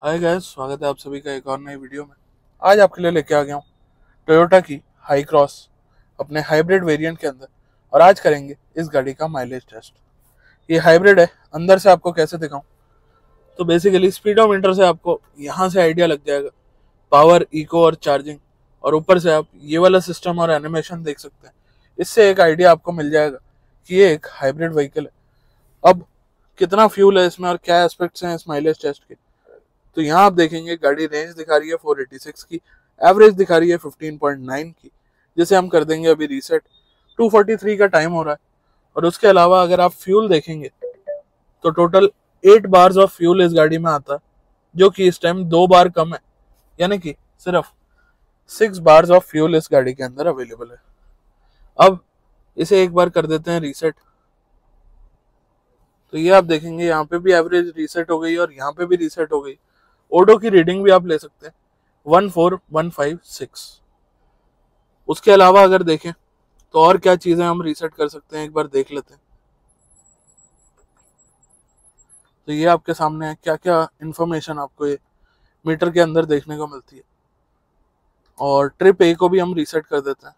Hi guys, स्वागत है आप सभी का एक और नई वीडियो में। आज आपके लिए लेके आ गया हूँ टोयोटा की हाई क्रॉस अपने हाइब्रिड वेरिएंट के अंदर। और आज करेंगे इस गाड़ी का माइलेज टेस्ट। ये हाइब्रिड है, अंदर से आपको कैसे दिखाऊं। तो बेसिकली स्पीडोमीटर से आपको यहाँ से आइडिया लग जाएगा, पावर, इको और चार्जिंग। और ऊपर से आप ये वाला सिस्टम और एनिमेशन देख सकते हैं। इससे एक आइडिया आपको मिल जाएगा कि ये एक हाइब्रिड व्हीकल है। अब कितना फ्यूल है इसमें और क्या एस्पेक्ट्स हैं इस माइलेज टेस्ट के, तो यहाँ आप देखेंगे गाड़ी रेंज दिखा रही है 486 की, एवरेज दिखा रही है 15.9 की, जिसे हम कर देंगे अभी रीसेट। 243 का टाइम हो रहा है। और उसके अलावा अगर आप फ्यूल देखेंगे तो टोटल 8 बार्स ऑफ फ्यूल इस गाड़ी में आता है, जो कि इस टाइम 2 बार कम है, यानी कि सिर्फ 6 बार्स ऑफ फ्यूल इस गाड़ी के अंदर अवेलेबल है। अब इसे एक बार कर देते हैं रीसेट। तो ये आप देखेंगे यहाँ पे भी एवरेज रीसेट हो गई और यहाँ पे भी रीसेट हो गई। ओडो की रीडिंग भी आप ले सकते हैं 14156। उसके अलावा अगर देखें तो और क्या चीजें हम रीसेट कर सकते हैं, एक बार देख लेते हैं। तो ये आपके सामने है, क्या क्या इंफॉर्मेशन आपको ये मीटर के अंदर देखने को मिलती है। और ट्रिप ए को भी हम रीसेट कर देते हैं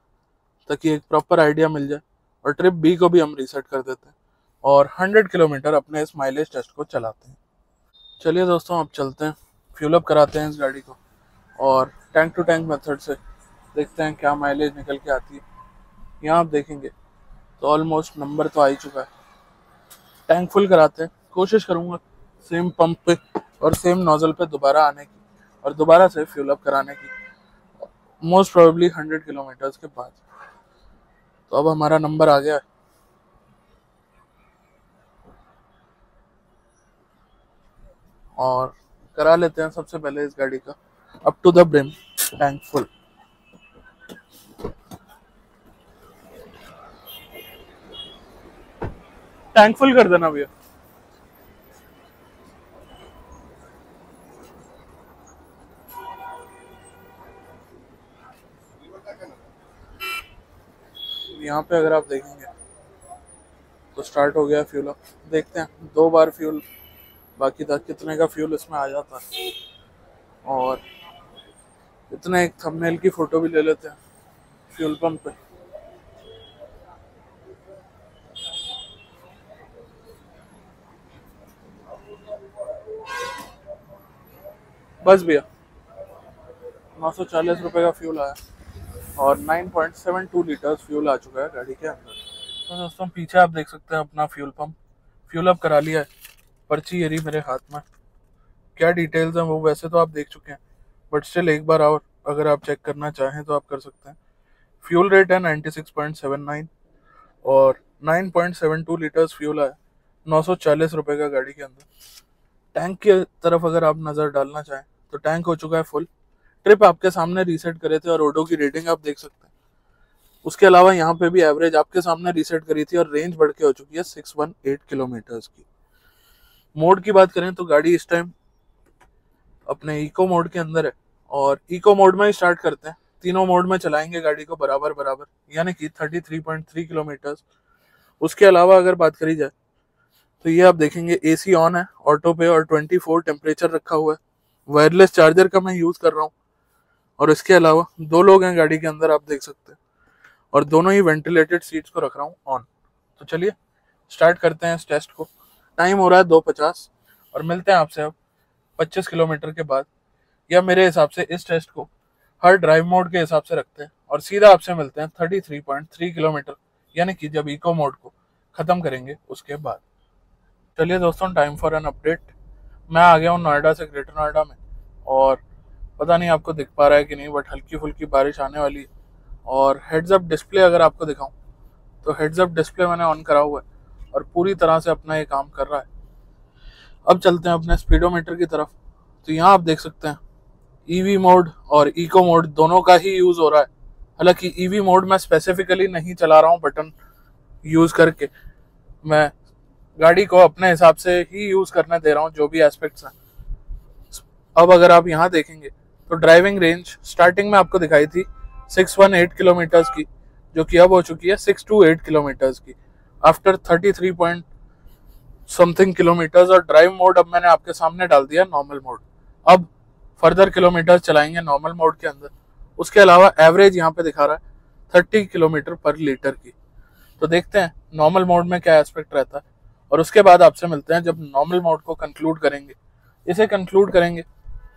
ताकि एक प्रॉपर आइडिया मिल जाए। और ट्रिप बी को भी हम रीसेट कर देते हैं और 100 किलोमीटर अपने इस माइलेज टेस्ट को चलाते हैं। चलिए दोस्तों, अब चलते हैं, फ्यूल अप कराते हैं इस गाड़ी को और टैंक टू टैंक मेथड से देखते हैं क्या माइलेज निकल के आती है। यहाँ आप देखेंगे तो ऑलमोस्ट नंबर तो आ ही चुका है। टैंक फुल कराते हैं, कोशिश करूँगा सेम पंप पे और सेम नोजल पे दोबारा आने की और दोबारा से फ्यूल अप कराने की, मोस्ट प्रोबेबली 100 किलोमीटर्स के बाद। तो अब हमारा नंबर आ गया है और करा लेते हैं सबसे पहले इस गाड़ी का up to the brim tank full. Tank full कर देना भैया। यहाँ पे अगर आप देखेंगे तो स्टार्ट हो गया फ्यूल अप। देखते हैं 2 बार फ्यूल बाकी था, कितने का फ्यूल इसमें आ जाता है। और इतना एक थंबनेल की फोटो भी ले लेते हैं फ्यूल पंप पे। बस भैया 940 रुपये का फ्यूल आया और 9.72 लीटर्स फ्यूल आ चुका है गाड़ी के अंदर। तो दोस्तों पीछे आप देख सकते हैं अपना फ्यूल पंप, फ्यूल अप करा लिया है। पर्ची ये रही मेरे हाथ में, क्या डिटेल्स हैं वो वैसे तो आप देख चुके हैं, बट स्टिल एक बार और अगर आप चेक करना चाहें तो आप कर सकते हैं। फ्यूल रेट है 96.79 और 9.72 लीटर्स फ्यूल है, 940 रुपये का गाड़ी के अंदर। टैंक की तरफ अगर आप नज़र डालना चाहें तो टैंक हो चुका है फुल। ट्रिप आपके सामने रीसेट करे थे और ओडो की रेटिंग आप देख सकते हैं। उसके अलावा यहाँ पे भी एवरेज आपके सामने रीसेट करी थी और रेंज बढ़ के हो चुकी है 618 किलोमीटर्स की। मोड की बात करें तो गाड़ी इस टाइम अपने इको मोड के अंदर है और इको मोड में ही स्टार्ट करते हैं। तीनों मोड में चलाएंगे गाड़ी को बराबर बराबर, यानी कि 33.3 किलोमीटर्स। उसके अलावा अगर बात करी जाए तो ये आप देखेंगे एसी ऑन है, ऑटो पे और 24 टेम्परेचर रखा हुआ है। वायरलेस चार्जर का मैं यूज़ कर रहा हूँ। और इसके अलावा 2 लोग हैं गाड़ी के अंदर, आप देख सकते हैं, और दोनों ही वेंटिलेटेड सीट्स को रख रहा हूँ ऑन। तो चलिए स्टार्ट करते हैं इस टेस्ट को। टाइम हो रहा है 2:50 और मिलते हैं आपसे अब 25 किलोमीटर के बाद, या मेरे हिसाब से इस टेस्ट को हर ड्राइव मोड के हिसाब से रखते हैं और सीधा आपसे मिलते हैं 33.3 किलोमीटर, यानी कि जब इको मोड को ख़त्म करेंगे उसके बाद। चलिए दोस्तों, टाइम फॉर एन अपडेट। मैं आ गया हूँ नोएडा से ग्रेटर नोएडा में और पता नहीं आपको दिख पा रहा है कि नहीं, बट हल्की फुल्की बारिश आने वाली है। और हेड्स अप डिस्प्ले अगर आपको दिखाऊं तो हेड्स अप डिस्प्ले मैंने ऑन करा हुआ है और पूरी तरह से अपना ये काम कर रहा है। अब चलते हैं अपने स्पीडोमीटर की तरफ। तो यहाँ आप देख सकते हैं ईवी मोड और इको मोड दोनों का ही यूज़ हो रहा है। हालांकि ईवी मोड मैं स्पेसिफिकली नहीं चला रहा हूँ बटन यूज़ करके, मैं गाड़ी को अपने हिसाब से ही यूज़ करने दे रहा हूँ जो भी एस्पेक्ट्स हैं। अब अगर आप यहाँ देखेंगे तो ड्राइविंग रेंज स्टार्टिंग में आपको दिखाई थी 618 किलोमीटर्स की, जो कि अब हो चुकी है 628 किलोमीटर्स की आफ्टर 33 पॉइंट समथिंग किलोमीटर्स। और ड्राइव मोड अब मैंने आपके सामने डाल दिया नॉर्मल मोड, अब फर्दर किलोमीटर चलाएंगे नॉर्मल मोड के अंदर। उसके अलावा एवरेज यहाँ पे दिखा रहा है 30 किलोमीटर पर लीटर की। तो देखते हैं नॉर्मल मोड में क्या एस्पेक्ट रहता है, और उसके बाद आपसे मिलते हैं जब नॉर्मल मोड को कंक्लूड करेंगे। इसे कंक्लूड करेंगे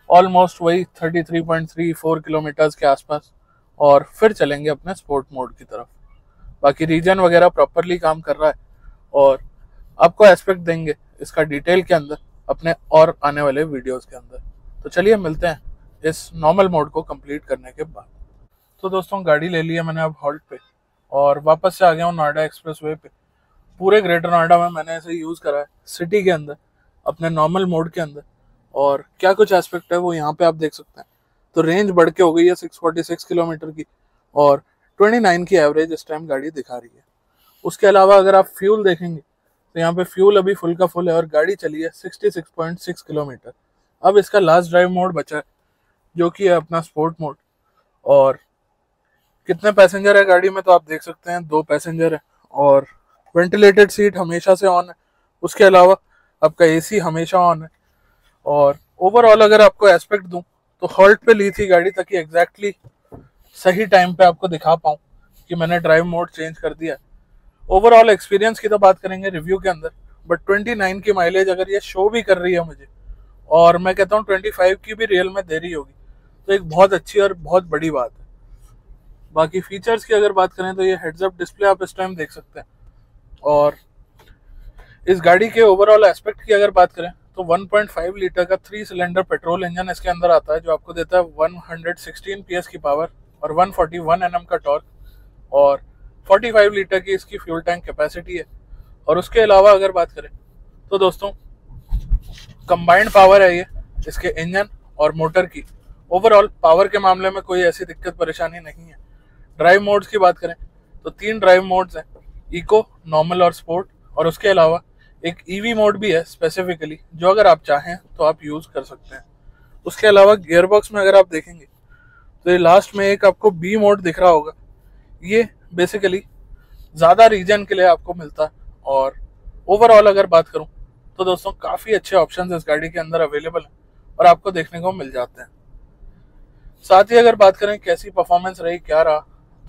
ऑलमोस्ट वही 33.34 किलोमीटर्स के आसपास, और फिर चलेंगे अपने स्पोर्ट मोड की तरफ। बाकी रीजन वगैरह प्रॉपरली काम कर रहा है, और आपको एस्पेक्ट देंगे इसका डिटेल के अंदर अपने और आने वाले वीडियोस के अंदर। तो चलिए मिलते हैं इस नॉर्मल मोड को कंप्लीट करने के बाद। तो दोस्तों गाड़ी ले ली है मैंने अब हॉल्ट पे, और वापस से आ गया हूँ नोएडा एक्सप्रेस वे पे। पूरे ग्रेटर नोएडा में मैंने इसे यूज़ करा है सिटी के अंदर अपने नॉर्मल मोड के अंदर, और क्या कुछ एस्पेक्ट है वो यहाँ पे आप देख सकते हैं। तो रेंज बढ़ के हो गई है 646 किलोमीटर की, और 29 की एवरेज इस टाइम गाड़ी दिखा रही है। उसके अलावा अगर आप फ्यूल देखेंगे तो यहाँ पे फ्यूल अभी फुल का फुल है, और गाड़ी चली है 66.6 किलोमीटर। अब इसका लास्ट ड्राइव मोड बचा है जो कि है अपना स्पोर्ट मोड। और कितने पैसेंजर है गाड़ी में तो आप देख सकते हैं 2 पैसेंजर है, और वेंटिलेटेड सीट हमेशा से ऑन है। उसके अलावा आपका एसी हमेशा ऑन है। और ओवरऑल अगर आपको एस्पेक्ट दूं तो हॉल्ट पे ली थी गाड़ी ताकि एग्जैक्टली सही टाइम पे आपको दिखा पाऊं कि मैंने ड्राइव मोड चेंज कर दिया। ओवरऑल एक्सपीरियंस की तो बात करेंगे रिव्यू के अंदर, बट 29 की माइलेज अगर ये शो भी कर रही है मुझे, और मैं कहता हूँ 25 की भी रियल में दे रही होगी, तो एक बहुत अच्छी और बहुत बड़ी बात है। बाकी फीचर्स की अगर बात करें तो ये हेड्स अप डिस्प्ले आप इस टाइम देख सकते हैं। और इस गाड़ी के ओवरऑल एस्पेक्ट की अगर बात करें तो 1.5 लीटर का 3 सिलेंडर पेट्रोल इंजन इसके अंदर आता है, जो आपको देता है 116 PS की पावर और 141 Nm का टॉर्क, और 45 लीटर की इसकी फ्यूल टैंक कैपेसिटी है। और उसके अलावा अगर बात करें तो दोस्तों कंबाइंड पावर है ये इसके इंजन और मोटर की। ओवरऑल पावर के मामले में कोई ऐसी दिक्कत परेशानी नहीं है। ड्राइव मोड्स की बात करें तो 3 ड्राइव मोड्स हैं, इको, नॉर्मल और स्पोर्ट, और उसके अलावा एक ईवी मोड भी है स्पेसिफिकली, जो अगर आप चाहें तो आप यूज कर सकते हैं। उसके अलावा गियरबॉक्स में अगर आप देखेंगे तो ये लास्ट में एक आपको बी मोड दिख रहा होगा, ये बेसिकली ज़्यादा रीजन के लिए आपको मिलता है। और ओवरऑल अगर बात करूं तो दोस्तों काफ़ी अच्छे ऑप्शंस इस गाड़ी के अंदर अवेलेबल हैं और आपको देखने को मिल जाते हैं। साथ ही अगर बात करें कैसी परफॉर्मेंस रही क्या रहा,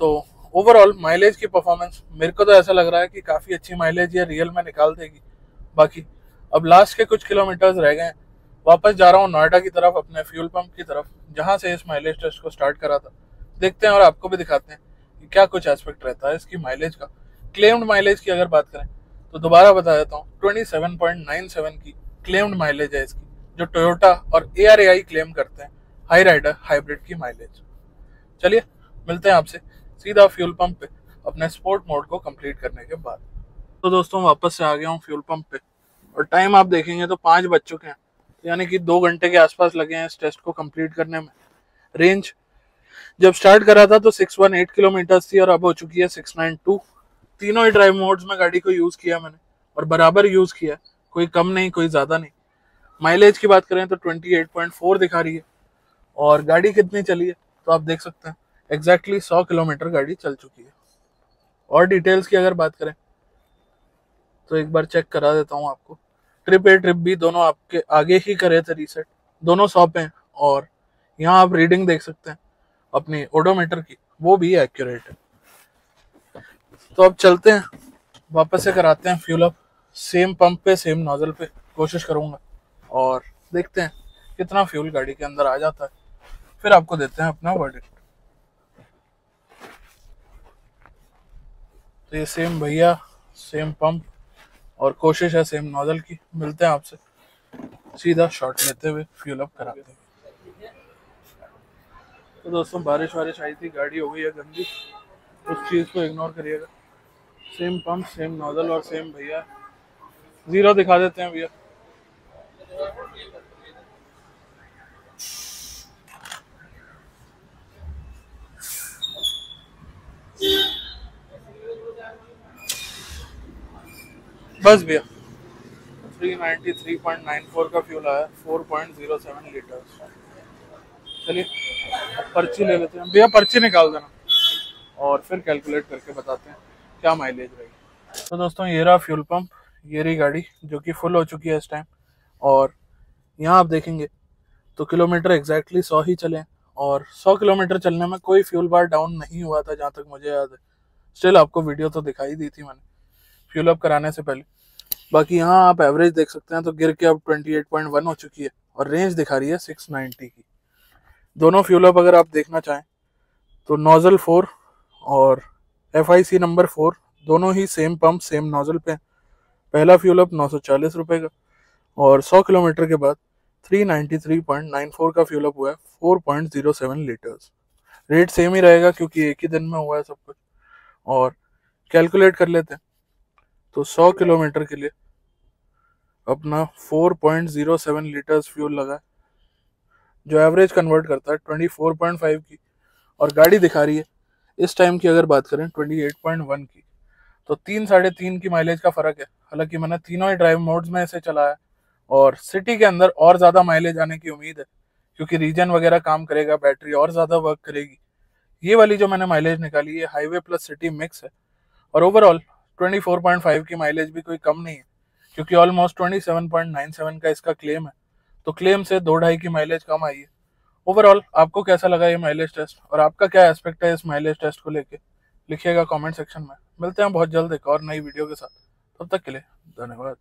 तो ओवरऑल माइलेज की परफॉर्मेंस मेरे को तो ऐसा लग रहा है कि काफ़ी अच्छी माइलेज ये रियल में निकाल देगी। बाकी अब लास्ट के कुछ किलोमीटर्स रह गए हैं, वापस जा रहा हूँ नोएडा की तरफ अपने फ्यूल पंप की तरफ जहाँ से इस माइलेज टेस्ट को स्टार्ट करा था। देखते हैं और आपको भी दिखाते हैं कि क्या कुछ एस्पेक्ट रहता है इसकी माइलेज का। क्लेम्ड माइलेज की अगर बात करें तो दोबारा बता देता हूँ 27.97 की क्लेम्ड माइलेज है इसकी, जो टोयोटा और ARAI क्लेम करते हैं हाई राइडर हाइब्रिड की माइलेज। चलिए मिलते हैं आपसे सीधा फ्यूल पंप पे अपने स्पोर्ट मोड को कंप्लीट करने के बाद। तो दोस्तों वापस से आ गया हूँ फ्यूल पंप पे, और टाइम आप देखेंगे तो 5 बज चुके हैं, यानी कि 2 घंटे के आसपास लगे हैं इस टेस्ट को कंप्लीट करने में। रेंज जब स्टार्ट करा था तो 618 किलोमीटर थी और अब हो चुकी है 692। तीनों ही ड्राइव मोड्स में गाड़ी को यूज़ किया मैंने, और बराबर यूज़ किया, कोई कम नहीं कोई ज़्यादा नहीं। माइलेज की बात करें तो 28.4 दिखा रही है, और गाड़ी कितनी चली है तो आप देख सकते हैं एग्जैक्टली 100 किलोमीटर गाड़ी चल चुकी है। और डिटेल्स की अगर बात करें तो एक बार चेक करा देता हूँ आपको। ट्रिप ए ट्रिप बी दोनों आपके आगे ही करे थे रीसेट, दोनों 100 पे हैं, और यहाँ आप रीडिंग देख सकते हैं अपनी ओडोमीटर की, वो भी एक्यूरेट है। तो अब चलते हैं वापस से कराते हैं फ्यूल अप, सेम पंप पे सेम नोजल पे कोशिश करूँगा, और देखते हैं कितना फ्यूल गाड़ी के अंदर आ जाता है, फिर आपको देते हैं अपना वर्डिक्ट। तो ये सेम भैया सेम पंप और कोशिश है सेम नोजल की। मिलते हैं आपसे सीधा शॉट लेते हुए फ्यूल अप कराते हुए। तो दोस्तों बारिश वारिश आई थी, गाड़ी हो गई है गंदी, उस चीज़ को इग्नोर करिएगा। सेम पंप सेम नोजल और सेम भैया, 0 दिखा देते हैं भैया। बस भैया 393.94 का फ्यूल आया, 4.07 लीटर। चलिए अब पर्ची ले लेते हैं भैया, पर्ची निकाल देना और फिर कैलकुलेट करके बताते हैं क्या माइलेज रहेगी। तो दोस्तों ये रहा फ्यूल पंप, ये रही गाड़ी जो कि फुल हो चुकी है इस टाइम, और यहाँ आप देखेंगे तो किलोमीटर एग्जैक्टली 100 ही चले, और 100 किलोमीटर चलने में कोई फ्यूल बार डाउन नहीं हुआ था जहाँ तक मुझे याद है। स्टिल आपको वीडियो तो दिखाई दी थी मैंने फ्यूल अप कराने से पहले। बाकी यहाँ आप एवरेज देख सकते हैं तो गिर के अब 28.1 हो चुकी है, और रेंज दिखा रही है 690 की। दोनों फ्यूल अप अगर आप देखना चाहें तो नोजल 4 और FIC नंबर 4 दोनों ही सेम पंप सेम नोजल पे हैं। पहला फ्यूल अप 940 रुपये का, और 100 किलोमीटर के बाद 393.94 का फ्यूल अप हुआ है 4.07 लीटर्स। रेट सेम ही रहेगा क्योंकि एक ही दिन में हुआ है सब कुछ। और कैलकुलेट कर लेते हैं तो 100 किलोमीटर के लिए अपना 4.07 लीटर्स फ्यूल लगा है, जो एवरेज कन्वर्ट करता है 24.5 की, और गाड़ी दिखा रही है इस टाइम की अगर बात करें 28.1 की। तो 3-3.5 की माइलेज का फर्क है। हालांकि मैंने तीनों ही ड्राइव मोड्स में इसे चलाया, और सिटी के अंदर और ज़्यादा माइलेज आने की उम्मीद है क्योंकि रीजन वगैरह काम करेगा, बैटरी और ज़्यादा वर्क करेगी। ये वाली जो मैंने माइलेज निकाली है हाईवे प्लस सिटी मिक्स है, और ओवरऑल 24.5 की माइलेज भी कोई कम नहीं है क्योंकि ऑलमोस्ट 27.97 का इसका क्लेम है। तो क्लेम से 2-2.5 की माइलेज कम आई है। ओवरऑल आपको कैसा लगा ये माइलेज टेस्ट, और आपका क्या एस्पेक्ट है इस माइलेज टेस्ट को लेके, लिखिएगा कमेंट सेक्शन में। मिलते हैं बहुत जल्द एक और नई वीडियो के साथ, तब तक के लिए धन्यवाद।